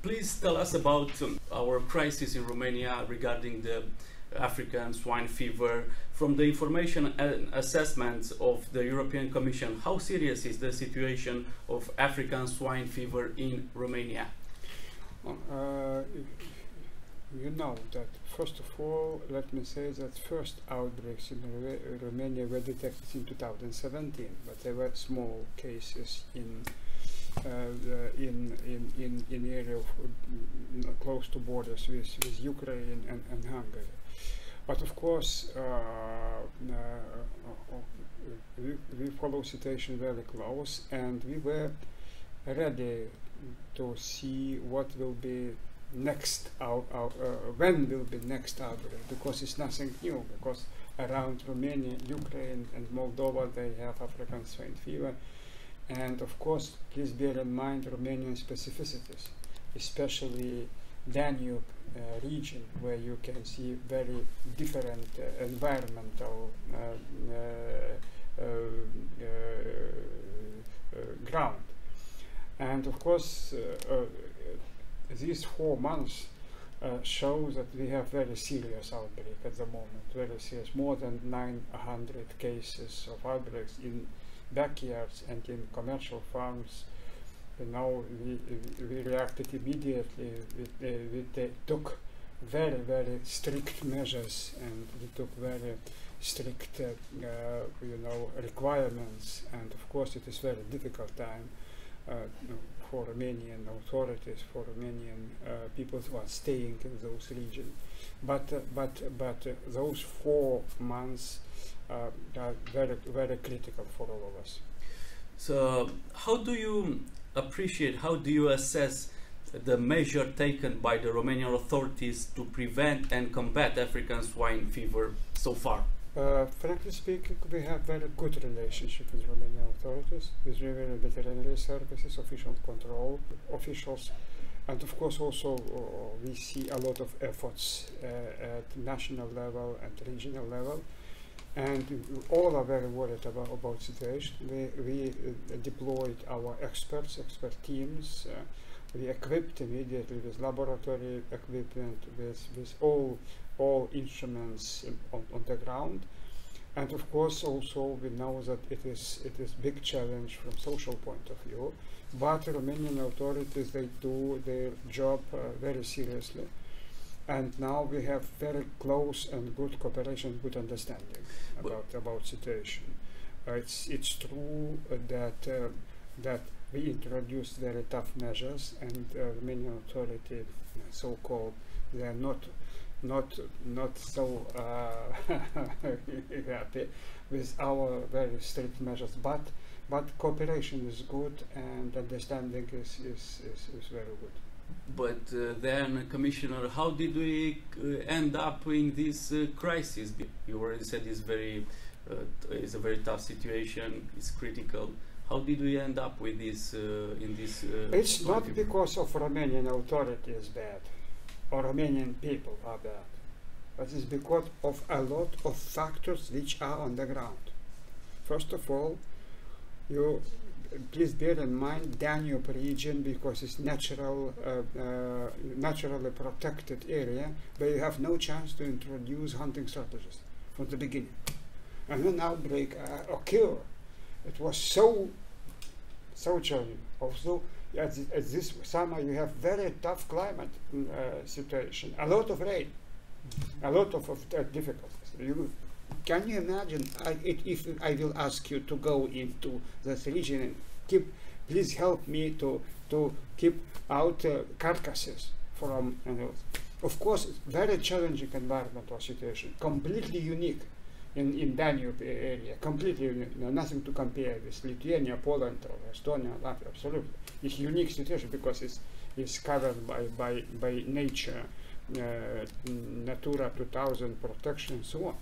Please tell us about our crisis in Romania regarding the African swine fever. From the information and assessments of the European Commission, how serious is the situation of African swine fever in Romania? You know that, first of all, let me say that first outbreaks in Romania were detected in 2017, but there were small cases in area of, close to borders with Ukraine and Hungary. But of course, we follow situation very close, and we were ready to see what will be next, when will be next outbreak, because it's nothing new, because around Romania, Ukraine and Moldova they have African swine fever. And of course, please bear in mind Romanian specificities, especially Danube region, where you can see very different environmental ground. And of course, these 4 months show that we have very serious outbreak at the moment, very serious, more than 900 cases of outbreaks in backyards and in commercial farms. And now we reacted immediately. We took very strict measures, and we took very strict requirements. And of course it is very difficult time for Romanian authorities, for Romanian people who are staying in those regions. But those 4 months are very critical for all of us. So how do you appreciate, how do you assess the measure taken by the Romanian authorities to prevent and combat African swine fever so far? Frankly speaking, we have very good relationship with Romanian authorities, with veterinary services, official control officials, and of course also we see a lot of efforts at national level and regional level, and all are very worried about situation. We deployed our expert teams. We equipped immediately with laboratory equipment, with all instruments on the ground. And of course also we know that it is big challenge from social point of view, but Romanian authorities, they do their job very seriously. And now we have very close and good cooperation, good understanding about situation. It's true that we introduced very tough measures, and Romanian authority, so-called, they are not so happy with our very strict measures. But cooperation is good, and understanding is very good. But then, Commissioner, how did we end up in this crisis? You already said it's a very tough situation. It's critical. How did we end up with this? It's not because of Romanian authorities bad, or Romanian people are bad, but it's because of a lot of factors which are on the ground. First of all, please bear in mind Danube region, because it's naturally protected area where you have no chance to introduce hunting strategies from the beginning. And when outbreak occurred, it was so challenging. Also, at this summer you have very tough climate situation, a lot of rain, a lot of difficulties. Can you imagine if I will ask you to go into this region and please help me to keep out carcasses from, of course, very challenging environmental situation, completely unique in Danube area, completely unique, nothing to compare with Lithuania, Poland, or Estonia, Latvia, absolutely. It's unique situation because it's covered by nature, Natura 2000 protection and so on.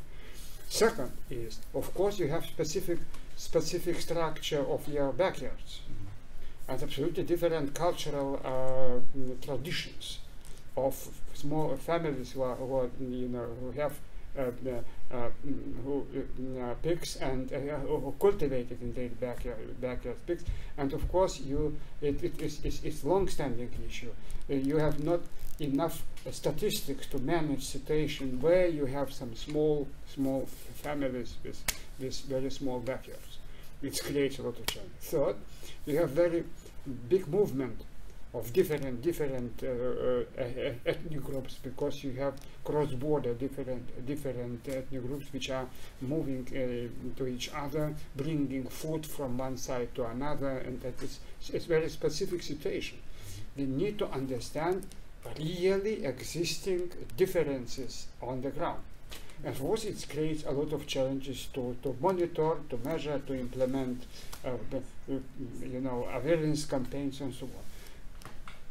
Second is, of course, you have specific structure of your backyards, and absolutely different cultural traditions of small families who have pigs and who cultivated in their backyard pigs, and of course it's long-standing issue. You have not enough statistics to manage situation where you have some small families with very small backyards. It creates a lot of challenge. Third, you have very big movement of different ethnic groups, because you have cross-border different ethnic groups which are moving to each other, bringing food from one side to another, and that is it's very specific situation. We need to understand really existing differences on the ground. And of course, it creates a lot of challenges to monitor, to measure, to implement, awareness campaigns and so on.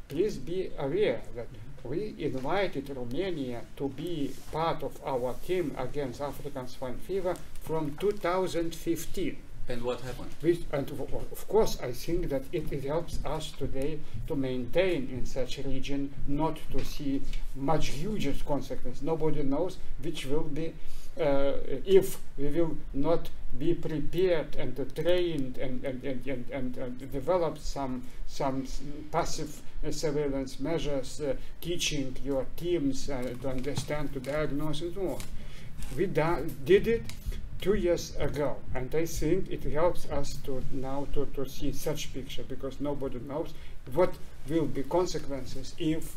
Please be aware that we invited Romania to be part of our team against African swine fever from 2015. And what happened? And of course, I think that it helps us today to maintain in such a region, not to see much huger consequences. Nobody knows which will be, if we will not be prepared and trained and develop some passive surveillance measures, teaching your teams to understand, to diagnose and so on. We did it 2 years ago, and I think it helps us to now to see such picture, because nobody knows what will be consequences if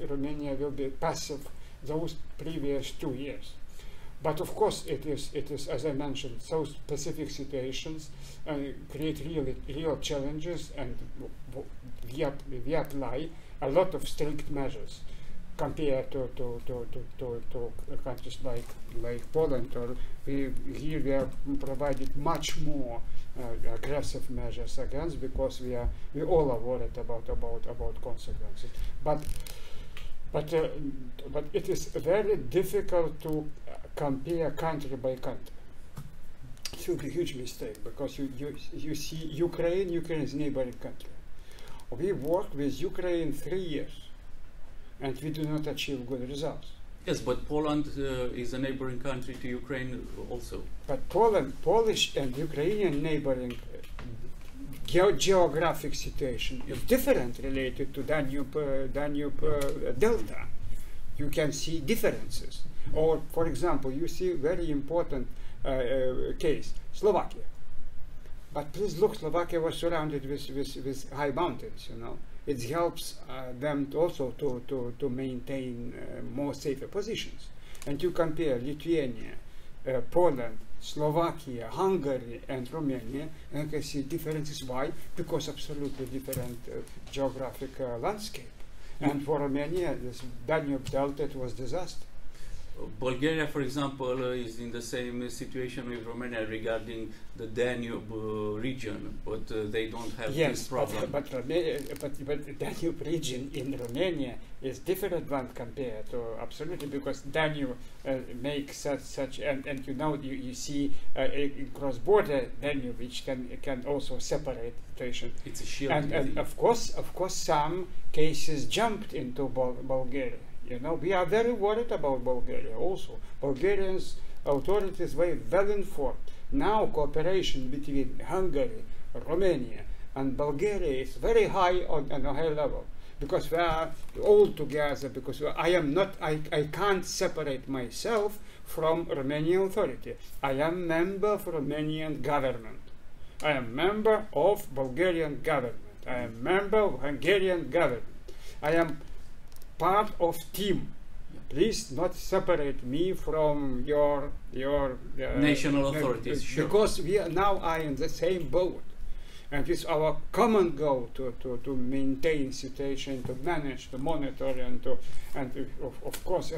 Romania will be passive those previous 2 years. But of course, it is as I mentioned, so specific situations create real challenges, and we apply a lot of strict measures compared to countries like Poland, or here we have provided much more aggressive measures against, because we all are worried about consequences. But it is very difficult to compare country by country. It will be a huge mistake, because you see Ukraine is a neighboring country. We worked with Ukraine 3 years, and we do not achieve good results. Yes, but Poland is a neighboring country to Ukraine also. But Polish and Ukrainian neighboring geographic situation is different related to Danube Delta. You can see differences. Or, for example, you see very important case, Slovakia. But please look, Slovakia was surrounded with high mountains, It helps them also to maintain more safer positions. And you compare Lithuania, Poland, Slovakia, Hungary, and Romania, and you can see differences. Why? Because absolutely different geographic landscape. And for Romania, this Danube Delta, it was disaster. Bulgaria, for example, is in the same situation with Romania regarding the Danube region, but they don't have this problem. But the Danube region in Romania is different one compared to absolutely, because Danube makes such and you see a cross-border Danube which can also separate situation. It's a shield. And of course some cases jumped into Bulgaria. We are very worried about Bulgaria also. Bulgarians authorities were well informed. Now cooperation between Hungary, Romania and Bulgaria is very high on a high level, because we are all together, because I can't separate myself from Romanian authority. I am member of Romanian government. I am member of Bulgarian government. I am member of Hungarian government. I am part of team. Please not separate me from your national authorities. Sure. Because we now are in the same boat, and it's our common goal to maintain situation, to manage, to monitor, and of course.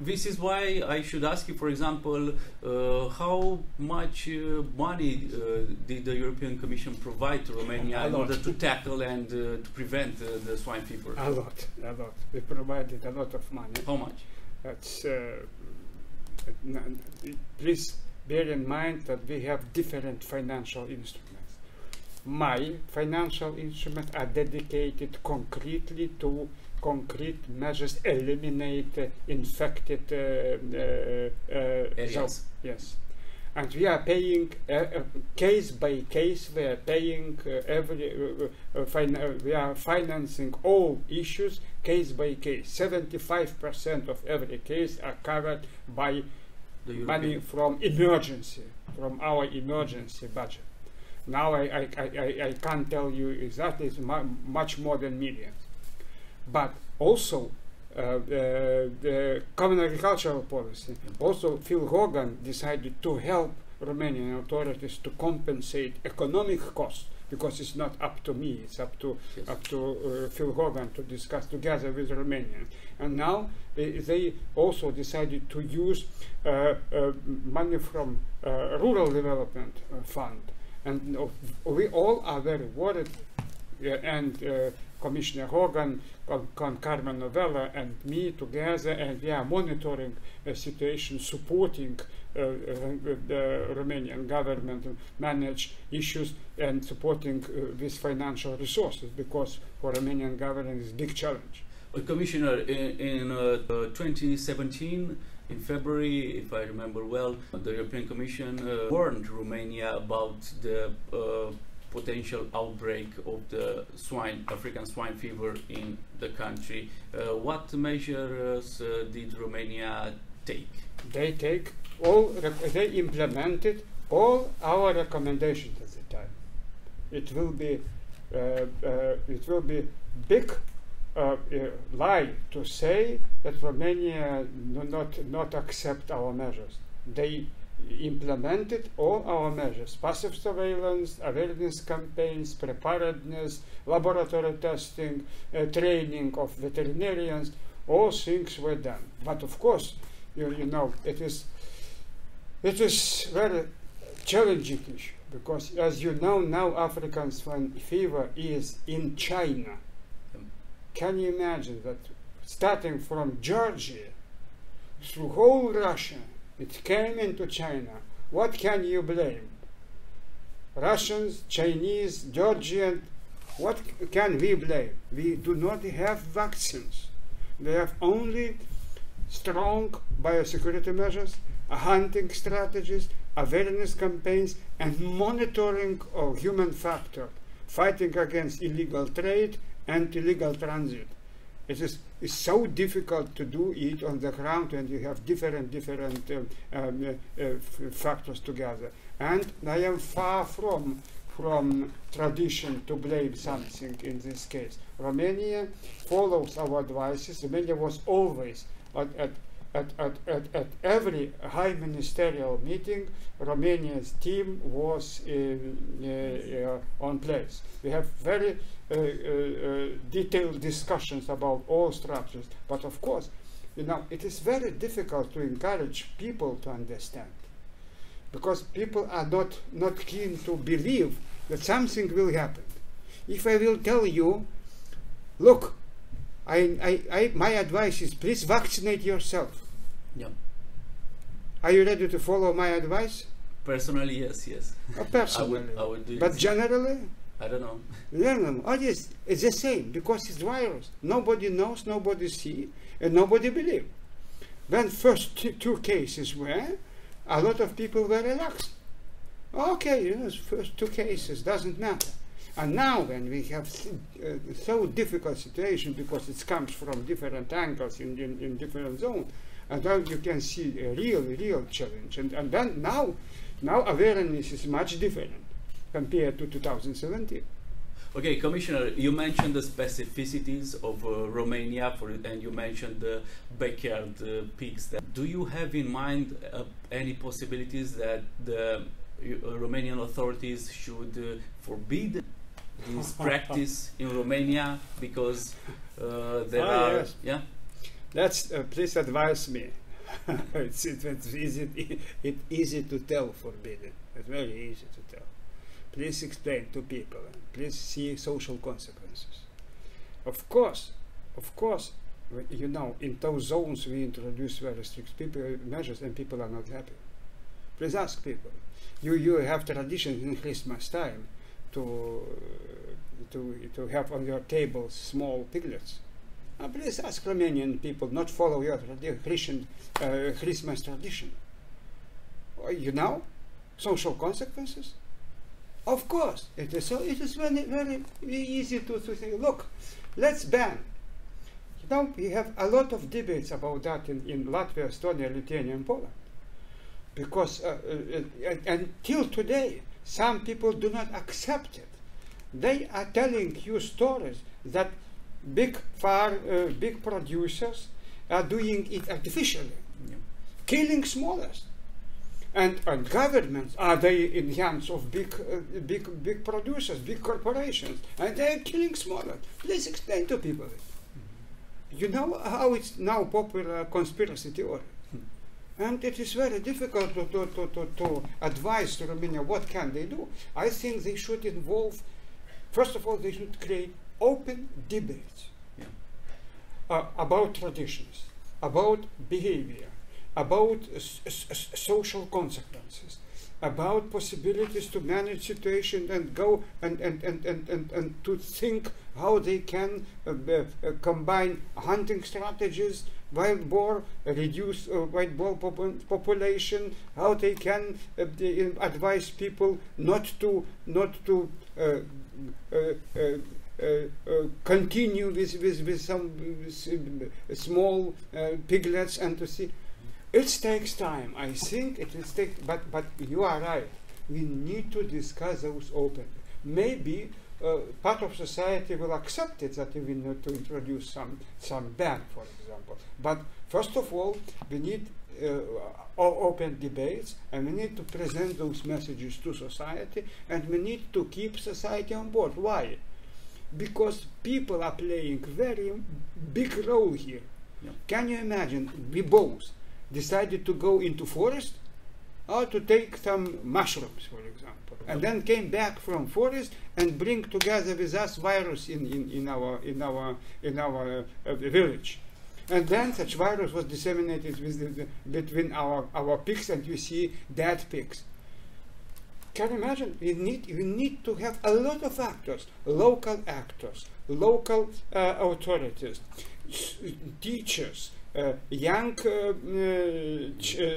This is why I should ask you, for example, how much money did the European Commission provide to Romania in order to tackle and to prevent the swine fever? A lot. We provided a lot of money. How much? That's, please bear in mind that we have different financial instruments. my financial instruments are dedicated concretely to concrete measures, eliminate infected areas. zones. Yes. And we are paying case by case. We are paying we are financing all issues case by case. 75% of every case are covered by money from emergency, from our emergency budget. Now I can't tell you exactly. It's much more than millions. But also the common agricultural policy. Also, Phil Hogan decided to help Romanian authorities to compensate economic costs, because it's not up to me; it's up to Phil Hogan to discuss together with Romanians. And now they also decided to use money from Rural Development Fund, and we all are very worried. And Commissioner Hogan, Carmen Novella, and me together, and we are monitoring the situation, supporting the Romanian government to manage issues and supporting with financial resources, because for Romanian government is a big challenge. Commissioner, in 2017, in February, if I remember well, the European Commission warned Romania about the potential outbreak of the African swine fever in the country. What measures did Romania take? They implemented all our recommendations at the time. It will be big lie to say that Romania do not accept our measures. They implemented all our measures: passive surveillance, awareness campaigns, preparedness, laboratory testing, training of veterinarians. All things were done. But of course, you know, it is very challenging issue, because, as you know, now African swine fever is in China. Can you imagine that, starting from Georgia through whole Russia, it came into China? What can you blame? Russians, Chinese, Georgian, what can we blame? We do not have vaccines. We have only strong biosecurity measures, hunting strategies, awareness campaigns, and monitoring of human factor, fighting against illegal trade and illegal transit. It's so difficult to do it on the ground when you have different factors together. And I am far from tradition to blame something in this case. Romania follows our advices. Romania was always at every high ministerial meeting. Romania's team was on place. We have very detailed discussions about all structures. But of course, you know, it is very difficult to encourage people to understand, because people are not keen to believe that something will happen. If I will tell you, look, my advice is, please vaccinate yourself. Yeah. Are you ready to follow my advice? Personally, yes. Personally. I would do it. But generally? I don't know. Oh yes, it's the same, because it's virus. Nobody knows, nobody sees, and nobody believes. When first two cases were, a lot of people were relaxed. Okay, you know, first two cases, doesn't matter. And now when we have so difficult situation, because it comes from different angles in different zones, and then you can see a real challenge. And then now awareness is much different compared to 2017. Okay, Commissioner, you mentioned the specificities of Romania, and you mentioned the backyard pigs. Do you have in mind any possibilities that the Romanian authorities should forbid this practice in Romania, because there are... Yes. Yeah? That's, please advise me. It's easy to tell forbidden. It's very easy to tell. Please explain to people. Please see social consequences. Of course, you know, in those zones we introduce very strict measures, and people are not happy. Please ask people. You have traditions in Christmas time to have on your table small piglets. Please ask Romanian people not follow your Christian Christmas tradition. You know, social consequences. Of course, it is. So it is very, very easy to say, look, let's ban. You know, we have a lot of debates about that in Latvia, Estonia, Lithuania, and Poland. Because until today, some people do not accept it. They are telling you stories that big producers are doing it artificially, killing smallest. And governments are they in hands of big producers, big corporations, and they are killing smaller. Please explain to people it. You know how it's now popular conspiracy theory. And it is very difficult to advise to Romania what can they do. I think they should involve, first of all, they should create open debates about traditions, about behavior, about social consequences, about possibilities to manage situation and go and to think how they can combine hunting strategies, wild boar, reduce wild boar population, how they can advise people not to continue with some small piglets, and to see. It takes time. I think it will take, but you are right. We need to discuss those openly. Maybe part of society will accept it that we need to introduce some ban, for example. But first of all, we need open debates, and we need to present those messages to society, and we need to keep society on board. Why? Because people are playing very big role here. Yeah. Can you imagine? We both decided to go into forest or to take some mushrooms, for example, and then came back from forest and bring together with us virus in our village, and then such virus was disseminated between our pigs, and you see dead pigs. Can you imagine? We need to have a lot of actors, local authorities, teachers, young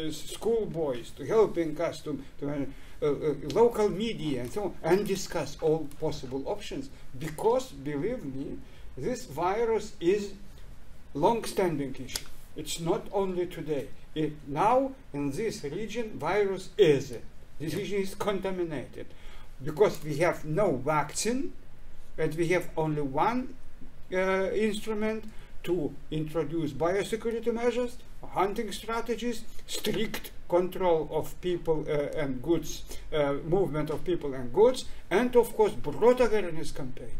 schoolboys to helping us to local media and so on, and discuss all possible options. Because believe me, this virus is long-standing issue. It's not only today. Now in this region, virus is. This region is contaminated because we have no vaccine, and we have only one instrument to introduce biosecurity measures, hunting strategies, strict control of people and goods, movement of people and goods, and of course broad awareness campaign.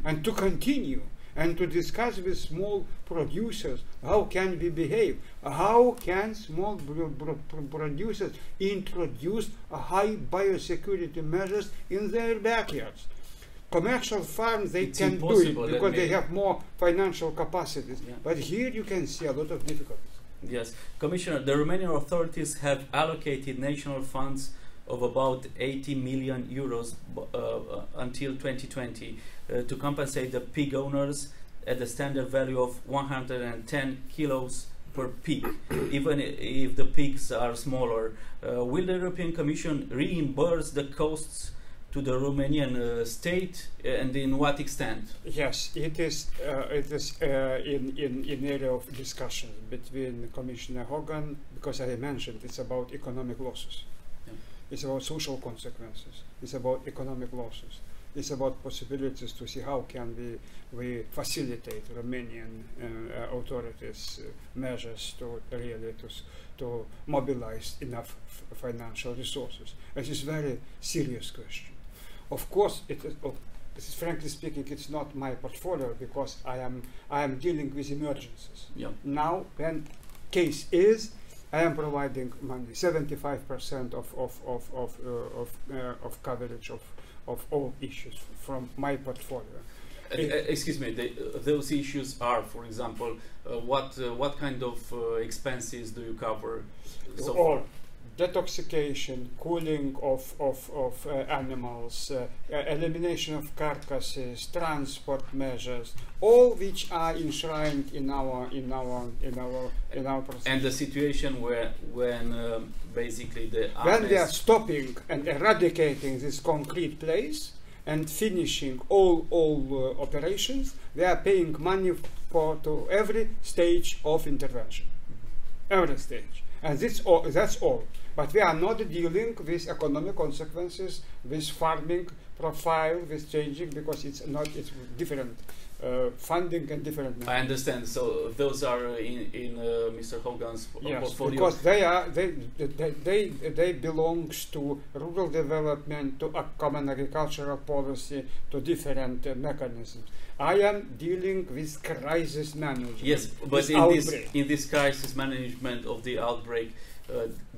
And to continue and to discuss with small producers how can we behave, how can small producers introduce high biosecurity measures in their backyards. Commercial farms, they can do it because they have more financial capacities. Yeah. But here you can see a lot of difficulties. Yes. Commissioner, the Romanian authorities have allocated national funds of about 80 million euros until 2020 to compensate the pig owners at the standard value of 110 kilos per pig, even if the pigs are smaller. Will the European Commission reimburse the costs to the Romanian state, and in what extent? Yes, it is in area of discussion between Commissioner Hogan, because I mentioned it's about economic losses. Yeah. It's about social consequences. It's about economic losses. It's about possibilities to see how can we facilitate Romanian authorities measures to really to mobilize enough financial resources. It is a very serious question. Of course, frankly speaking, it's not my portfolio because I am dealing with emergencies. Yeah. Now, when case is, I am providing money, 75% of coverage of all issues from my portfolio. Excuse me, those issues are, for example, what kind of expenses do you cover? So detoxification, cooling of animals, elimination of carcasses, transport measures, all which are enshrined in our process. And the situation when basically when we are stopping and eradicating this concrete place and finishing all operations, we are paying money to every stage of intervention, every stage, and that's all. But we are not dealing with economic consequences, with farming profile, with changing, because it's different funding and different. I understand. So those are in Mr. Hogan's portfolio. Because they belongs to rural development, to a common agricultural policy, to different mechanisms. I am dealing with crisis management. Yes, but in this crisis management of the outbreak,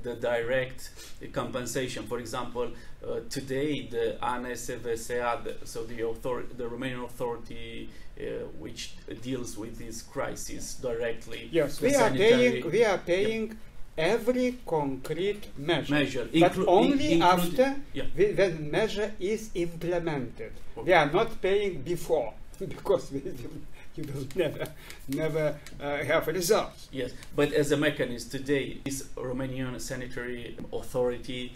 the direct compensation, for example, today the ANSVSA, so the Romanian authority which deals with this crisis directly. Yes, we are paying every concrete measure, but only after when measure is implemented. Okay. We are not paying before, because you will never have results. Yes, but as a mechanism today, this Romanian sanitary authority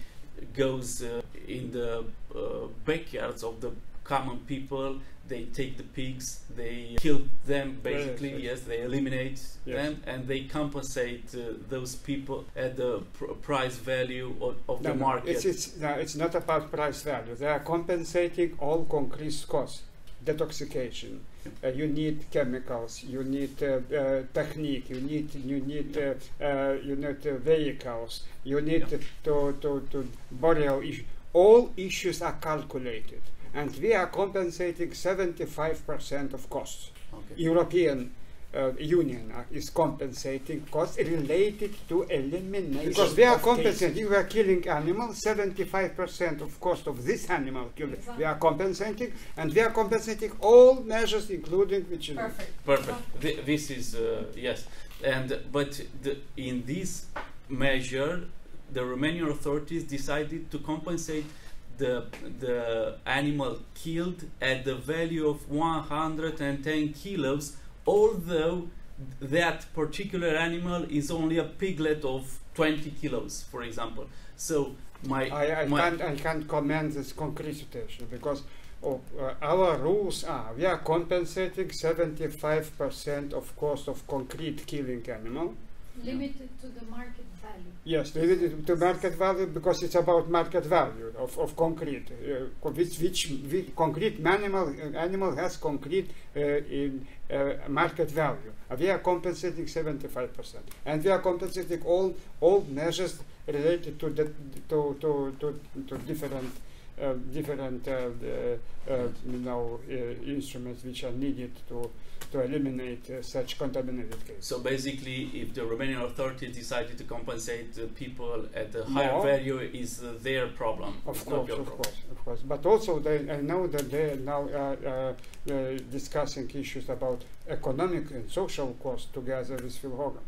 goes in the backyards of the common people. They take the pigs, they kill them basically, yes, they eliminate them, and they compensate those people at the price value of the market. It's not about price value. They are compensating all concrete costs. Detoxification, you need chemicals, you need technique, you need vehicles, you need to burial issues. All issues are calculated, and we are compensating 75% of costs. Okay. European Union is compensating costs related to elimination. Because we are compensating, we are killing animals, 75% of cost of this animal killed, we are compensating, and we are compensating all measures, including which. Perfect. This is yes, but in this measure, the Romanian authorities decided to compensate the animal killed at the value of 110 kilos. Although that particular animal is only a piglet of 20 kilos, for example. So I can't comment this concrete situation, because our rules are we are compensating 75% of cost of concrete killing animal. Limited to the market value. Yes, limited to market value, because it's about market value of concrete. Which concrete animal has concrete market value. We are compensating 75%, and we are compensating all measures related to different instruments which are needed to eliminate such contaminated cases. So basically, if the Romanian authorities decided to compensate people at a higher value, is their problem. Of course. But also, I know that they now are discussing issues about economic and social costs together with Phil Hogan.